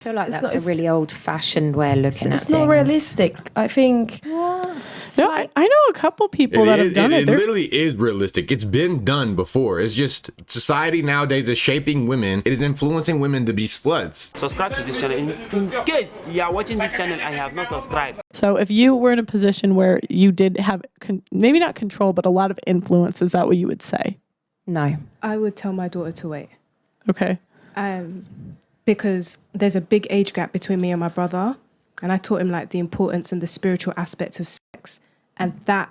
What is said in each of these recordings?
I feel like that's a really old-fashioned way of looking at things. It's not realistic. I think. No, I know a couple people that have done it. It literally is realistic. It's been done before. It's just society nowadays is shaping women. It is influencing women to be sluts. Subscribe to this channel in case you are watching this channel and you have not subscribed. So if you were in a position where you did have maybe not control, but a lot of influence, is that what you would say? No. I would tell my daughter to wait. Okay. Because there's a big age gap between me and my brother. And I taught him like the importance and the spiritual aspect of sex. And that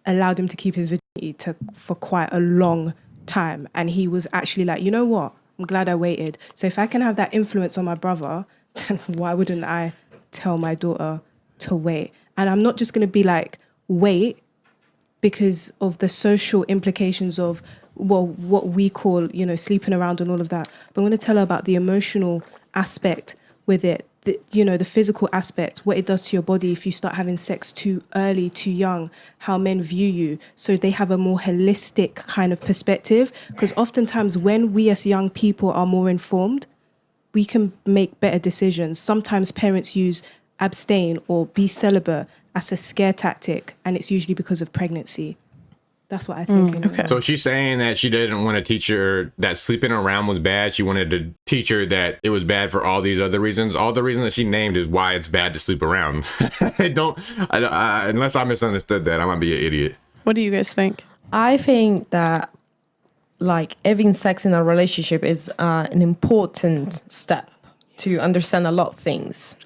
allowed him to keep his virginity for quite a long time. And he was actually like, you know what? I'm glad I waited. So if I can have that influence on my brother, then why wouldn't I tell my daughter to wait? And I'm not just going to be like, wait, because of the social implications of, well, what we call, you know, sleeping around and all of that. But I'm going to tell her about the emotional aspect with it, the physical aspect, what it does to your body if you start having sex too early, too young, how men view you. So they have a more holistic kind of perspective. Because oftentimes when we as young people are more informed, we can make better decisions. Sometimes parents use abstain or be celibate as a scare tactic, and it's usually because of pregnancy. That's what I think. Okay. So she's saying that she didn't want to teach her that sleeping around was bad. She wanted to teach her that it was bad for all these other reasons. All the reasons that she named is why it's bad to sleep around. Unless I misunderstood that, I might be an idiot. What do you guys think? I think that like having sex in a relationship is an important step to understand a lot of things.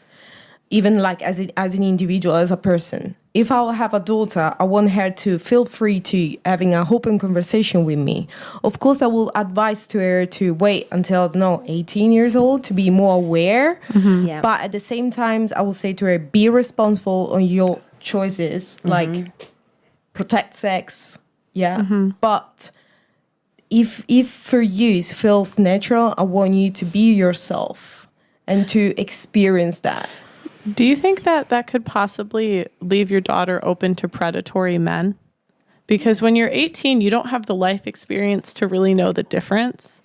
Even like as an individual, as a person. If I will have a daughter, I want her to feel free to having an open conversation with me. Of course, I will advise to her to wait until 18 years old to be more aware. Mm-hmm. Yeah. But at the same time, I will say to her, be responsible on your choices, like protect sex. Yeah. Mm-hmm. But if for you it feels natural, I want you to be yourself and to experience that. Do you think that could possibly leave your daughter open to predatory men? Because when you're 18, you don't have the life experience to really know the difference.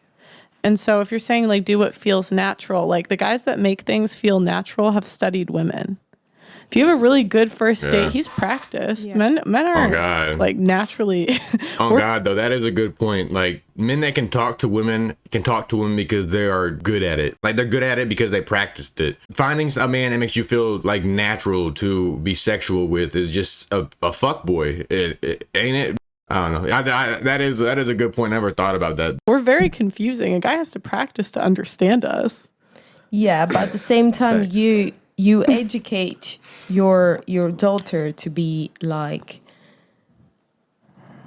And so if you're saying like do what feels natural, like the guys that make things feel natural have studied women. If you have a really good first date, he's practiced. Yeah. Men are like naturally. Oh God, though, that is a good point. Like men that can talk to women because they are good at it. Like they're good at it because they practiced it. Finding a man that makes you feel like natural to be sexual with is just a fuck boy. It ain't it? I don't know. That is a good point. I never thought about that. We're very confusing. A guy has to practice to understand us. Yeah, but at the same time, you educate your daughter to be like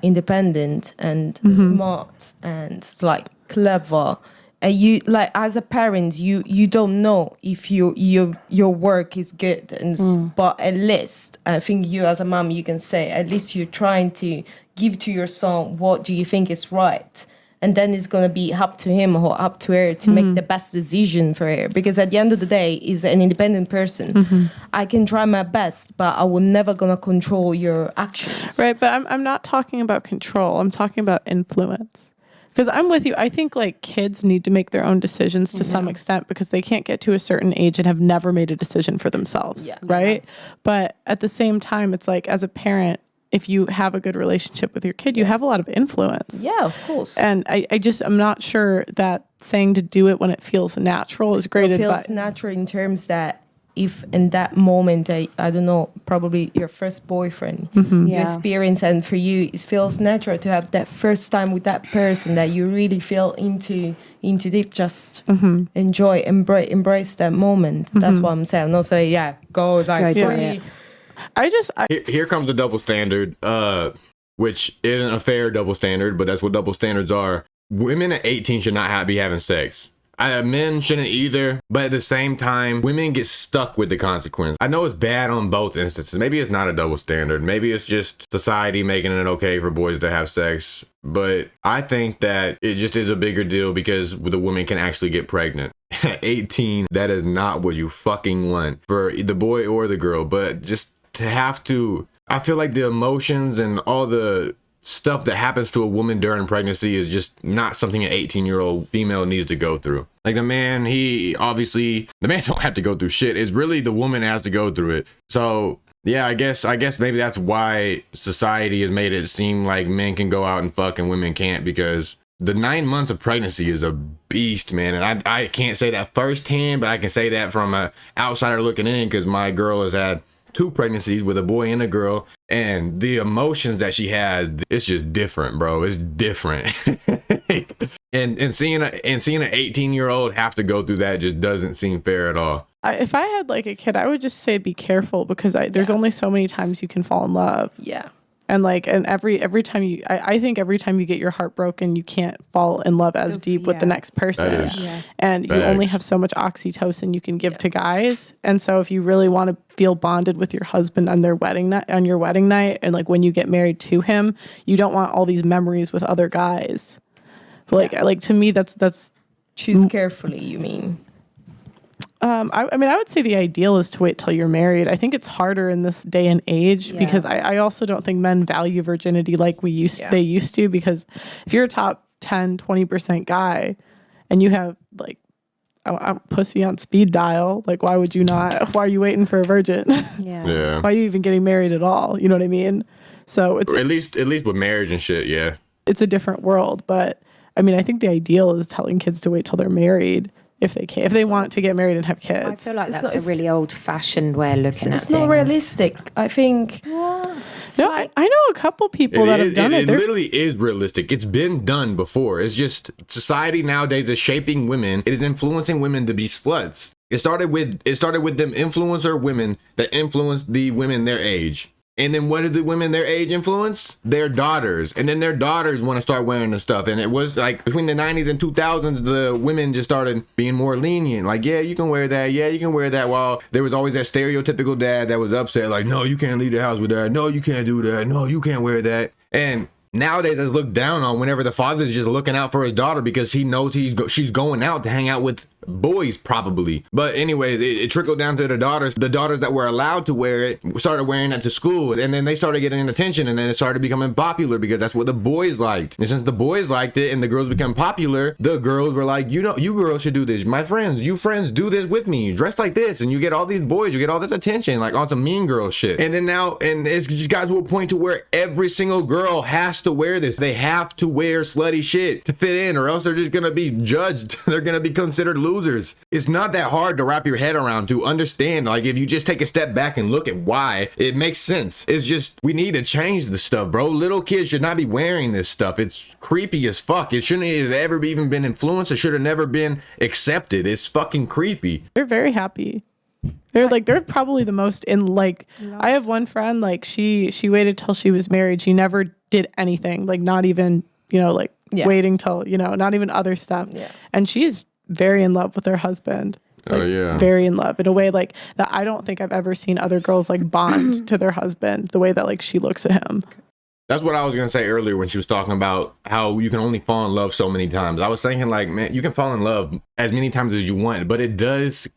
independent and smart and like clever. And you like as a parent, you don't know if your work is good, and but at least I think you as a mom, you can say at least you're trying to give to your son what do you think is right. And then it's going to be up to him or up to her to make the best decision for her. Because at the end of the day, he's an independent person. I can try my best, but I will never going to control your actions. Right, but I'm not talking about control. I'm talking about influence. Because I'm with you. I think like kids need to make their own decisions to some extent because they can't get to a certain age and have never made a decision for themselves. Yeah. Right? But at the same time, it's like as a parent, if you have a good relationship with your kid, you have a lot of influence. Yeah, of course. And I'm not sure that saying to do it when it feels natural is great advice. It feels natural in terms that if in that moment, I don't know, probably your first boyfriend, you experience, and for you, it feels natural to have that first time with that person that you really feel into deep, just enjoy, embrace that moment. That's what I'm saying. I'm not saying, go like free. Here comes a double standard, which isn't a fair double standard, but that's what double standards are. Women at 18 should not be having sex. Men shouldn't either, but at the same time, women get stuck with the consequence. I know it's bad on both instances. Maybe it's not a double standard. Maybe it's just society making it okay for boys to have sex. But I think that it just is a bigger deal because the woman can actually get pregnant. At 18, that is not what you fucking want for the boy or the girl, but just to have to, I feel like the emotions and all the stuff that happens to a woman during pregnancy is just not something an 18-year-old female needs to go through. Like the man don't have to go through shit. It's really the woman has to go through it. So yeah, I guess maybe that's why society has made it seem like men can go out and fuck and women can't, because the 9 months of pregnancy is a beast, man. And I can't say that firsthand, but I can say that from an outsider looking in, because my girl has had 2 pregnancies with a boy and a girl, and the emotions that she had, it's just different, bro. It's different. and seeing an 18-year-old have to go through that just doesn't seem fair at all. If I had like a kid, I would just say be careful, because there's only so many times you can fall in love. Yeah. And every time I think every time you get your heart broken, you can't fall in love as deep with the next person. And you only have so much oxytocin you can give to guys. And so if you really want to feel bonded with your husband on your wedding night, and like when you get married to him, you don't want all these memories with other guys. Like to me, that's choose carefully, you mean? I mean, I would say the ideal is to wait till you're married. I think it's harder in this day and age because I also don't think men value virginity like they used to, because if you're a top 10, 20% guy and you have like I'm pussy on speed dial, like why would you not? Why are you waiting for a virgin? Yeah. Why are you even getting married at all? You know what I mean? So it's at least with marriage and shit, yeah. It's a different world, but I mean, I think the ideal is telling kids to wait till they're married. If they want to get married and have kids. I feel like that's a really old-fashioned way of looking at it. It's not realistic, I think. No, I know a couple people that have done it. It literally is realistic. It's been done before. It's just society nowadays is shaping women. It is influencing women to be sluts. It started with them influencer women that influenced the women their age. And then what did the women their age influence? Their daughters. And then their daughters want to start wearing the stuff. And it was like between the 90s and 2000s, the women just started being more lenient. Like, yeah, you can wear that. Yeah, you can wear that. While there was always that stereotypical dad that was upset. Like, no, you can't leave the house with that. No, you can't do that. No, you can't wear that. And nowadays it's looked down on whenever the father's just looking out for his daughter because he knows she's going out to hang out with boys probably. But anyways, it trickled down to the daughters that were allowed to wear it started wearing it to school, and then they started getting attention, and then it started becoming popular because that's what the boys liked. And since the boys liked it and the girls became popular, the girls were like, you girls should do this. My friends, you friends do this with me, dress like this, and you get all these boys, you get all this attention, like on some mean girl shit. And then now, and it's just got to a point to where every single girl has to wear this. They have to wear slutty shit to fit in, or else they're just gonna be judged. They're gonna be considered losers. It's not that hard to wrap your head around to understand. Like, if you just take a step back and look at why, it makes sense. It's just, we need to change the stuff, bro. Little kids should not be wearing this stuff. It's creepy as fuck. It shouldn't have ever even been influenced. It should have never been accepted. It's fucking creepy. They're very happy. They're probably the most in, like, I have one friend, like, she waited till she was married. She never did anything, like, not even, waiting till, not even other stuff. Yeah. And she's very in love with her husband. Very in love in a way like that. I don't think I've ever seen other girls like bond to their husband the way that like she looks at him. That's what I was going to say earlier when she was talking about how you can only fall in love so many times. I was thinking, like, man, you can fall in love as many times as you want, but it does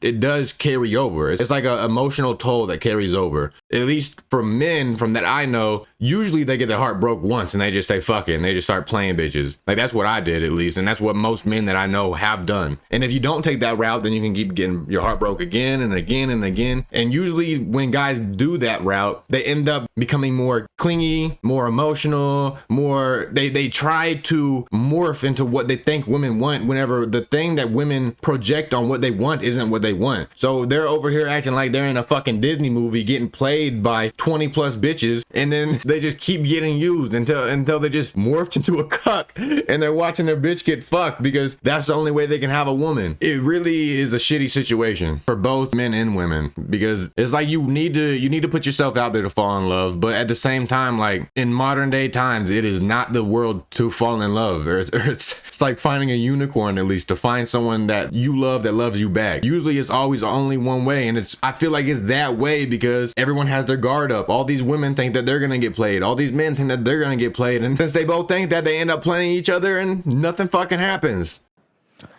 carry over. It's like an emotional toll that carries over. At least for men from that I know, usually they get their heart broke once and they just say fuck it and they just start playing bitches. Like, that's what I did, at least, and that's what most men that I know have done. And if you don't take that route, then you can keep getting your heart broke again and again and again. And usually when guys do that route, they end up becoming more clingy, more emotional, more they try to morph into what they think women want, whenever the thing that women project on what they want isn't what they want. So they're over here acting like they're in a fucking Disney movie getting played by 20 plus bitches, and then they just keep getting used until they just morphed into a cuck and they're watching their bitch get fucked because that's the only way they can have a woman. It really is a shitty situation for both men and women, because it's like you need to put yourself out there to fall in love, but at the same time, like, in modern day times, it is not the world to fall in love. It's like finding a unicorn, at least, to find someone that you love that loves you back. Usually it's always only one way, and I feel like it's that way because everyone has their guard up. All these women think that they're gonna get played. All these men think that they're gonna get played, and since they both think that, they end up playing each other and nothing fucking happens.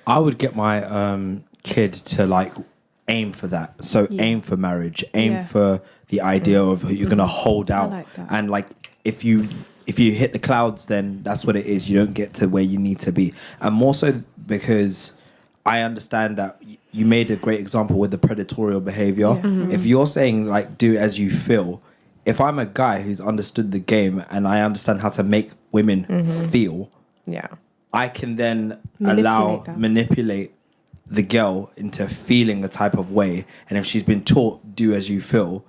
I would get my kid to like aim for that. So aim for marriage, aim for the idea of you're gonna hold out, like that. and like if you if you hit the clouds, then that's what it is. You don't get to where you need to be. And more so because I understand that you made a great example with the predatorial behavior. If you're saying like do as you feel, if I'm a guy who's understood the game and I understand how to make women feel, I can then manipulate the girl into feeling a type of way. And if she's been taught do as you feel,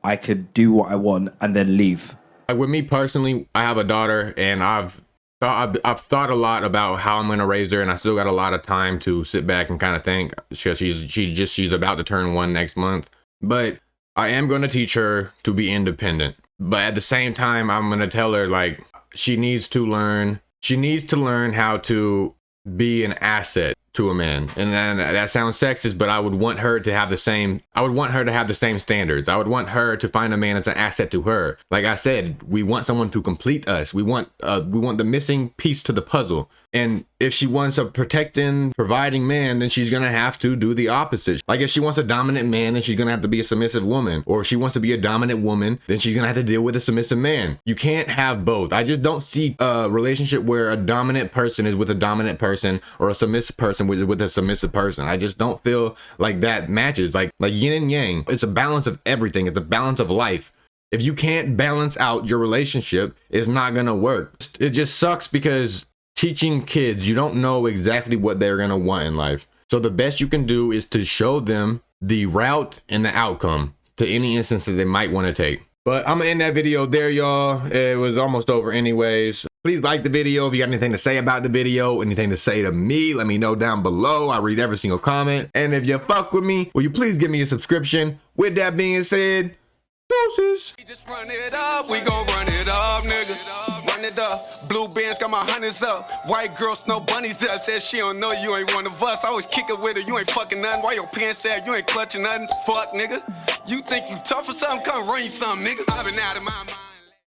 I could do what I want and then leave. With me personally, I have a daughter, and I've thought a lot about how I'm going to raise her, and I still got a lot of time to sit back and kind of think, because she's about to turn 1 next month. But I am going to teach her to be independent. But at the same time, I'm going to tell her, like, she needs to learn how to be an asset to a man. And then that sounds sexist, but I would want her to have the same standards. I would want her to find a man that's an asset to her. Like I said, we want someone to complete us. We want the missing piece to the puzzle. And if she wants a protecting, providing man, then she's gonna have to do the opposite. Like if she wants a dominant man, then she's gonna have to be a submissive woman. Or if she wants to be a dominant woman, then she's gonna have to deal with a submissive man. You can't have both. I just don't see a relationship where a dominant person is with a dominant person or a submissive person is with a submissive person. I just don't feel like that matches. Like yin and yang. It's a balance of everything. It's a balance of life. If you can't balance out your relationship, it's not gonna work. It just sucks because teaching kids, you don't know exactly what they're going to want in life. So the best you can do is to show them the route and the outcome to any instance that they might want to take. But I'm going to end that video there, y'all. It was almost over anyways. Please like the video. If you got anything to say about the video, anything to say to me, let me know down below. I read every single comment. And if you fuck with me, will you please give me a subscription? With that being said, deuces. We just run it up, we gon' run it up, nigga. Run it up, blue bands got my hundreds up. White girl, snow bunnies up, said she don't know you ain't one of us. I always kick it with her, you ain't fucking nothing. Why your pants sag, you ain't clutching nothing? Fuck, nigga. You think you tough or something? Come run you something, nigga. I've been out of my mind.